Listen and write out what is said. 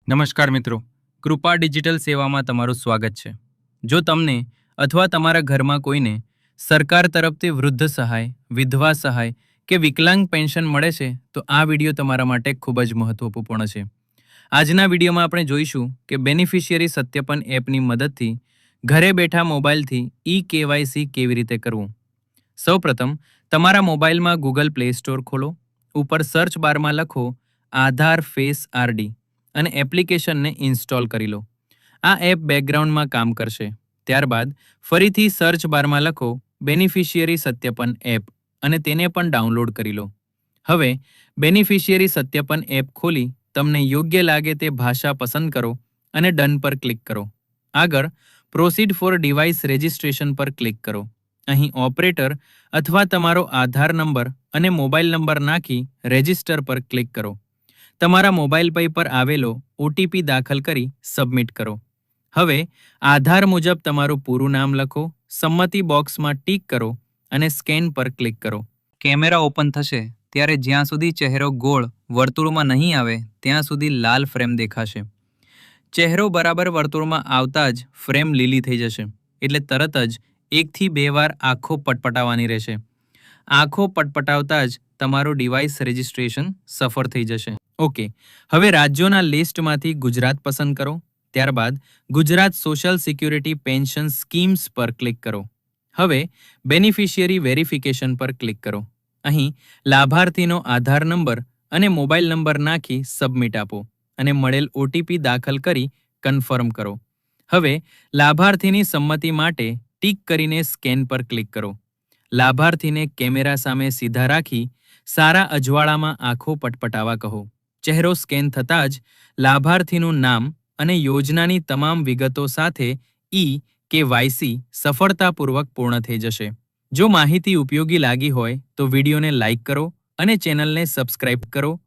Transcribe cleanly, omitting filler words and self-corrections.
નમસ્કાર મિત્રો, કૃપા ડિજિટલ સેવામાં તમારું સ્વાગત છે. જો તમને અથવા તમારા ઘરમાં કોઈને સરકાર તરફથી વૃદ્ધ સહાય, વિધવા સહાય કે વિકલાંગ પેન્શન મળે છે તો આ વિડીયો તમારા માટે ખૂબ જ મહત્વપૂર્ણ છે. આજના વિડીયોમાં આપણે જોઈશું કે બેનિફિશિયરી સત્યાપન એપની મદદથી ઘરે બેઠા મોબાઈલથી ઈ-કેવાયસી કેવી રીતે કરવું. સૌપ્રથમ તમારા મોબાઈલમાં ગૂગલ પ્લે સ્ટોર ખોલો. ઉપર સર્ચ બારમાં લખો આધાર ફેસ આરડી અને એપ્લિકેશનને ઇન્સ્ટોલ કરી લો. આ એપ બેકગ્રાઉન્ડમાં કામ કરશે. ત્યારબાદ ફરીથી સર્ચ બારમાં લખો બેનિફિશિયરી સત્યાપન એપ અને તેને પણ ડાઉનલોડ કરી લો. હવે બેનિફિશિયરી સત્યાપન એપ ખોલી તમને યોગ્ય લાગે તે ભાષા પસંદ કરો અને ડન પર ક્લિક કરો. આગળ પ્રોસીડ ફોર ડિવાઇસ રજિસ્ટ્રેશન પર ક્લિક કરો. અહીં ઓપરેટર અથવા તમારો આધાર નંબર અને મોબાઈલ નંબર નાખી રજિસ્ટર પર ક્લિક કરો. તમારા મોબાઈલ પર આવેલો ઓટીપી દાખલ કરી સબમિટ કરો. હવે આધાર મુજબ તમારું પૂરું નામ લખો, સંમતિ બોક્સમાં ટીક કરો અને સ્કેન પર ક્લિક કરો. કેમેરા ઓપન થશે ત્યારે જ્યાં સુધી ચહેરો ગોળ વર્તુળમાં નહીં આવે ત્યાં સુધી લાલ ફ્રેમ દેખાશે. ચહેરો બરાબર વર્તુળમાં આવતા જ ફ્રેમ લીલી થઈ જશે, એટલે તરત જ 1 થી 2 વાર આંખો પટપટાવવાની રહેશે. આંખો પટપટાવતા જ તમારું ડિવાઇસ રજિસ્ટ્રેશન સફળ થઈ જશે. ઓકે, હવે રાજ્યોના લિસ્ટમાંથી ગુજરાત પસંદ કરો. ત્યારબાદ Gujarat social security pension schemes પર ક્લિક કરો. હવે બેનિફિશિયરી વેરિફિકેશન પર ક્લિક કરો. અહીં લાભાર્થીનો આધાર નંબર અને મોબાઈલ નંબર નાખી સબમિટ આપો અને મળેલ ઓટીપી દાખલ કરી કન્ફર્મ કરો. હવે લાભાર્થીની સંમતિ માટે ટીક કરીને સ્કેન પર ક્લિક કરો. લાભાર્થીને કેમેરા સામે સીધા રાખી સારા અજવાળામાં આંખો પટપટાવા કહો. ચહેરો સ્કેન થતાં જ લાભાર્થીનું નામ અને યોજનાની તમામ વિગતો સાથે ઈ-કેવાયસી સફળતાપૂર્વક પૂર્ણ થઈ જશે. જો માહિતી ઉપયોગી લાગી હોય તો વિડીયોને લાઇક કરો અને ચેનલને સબસ્ક્રાઇબ કરો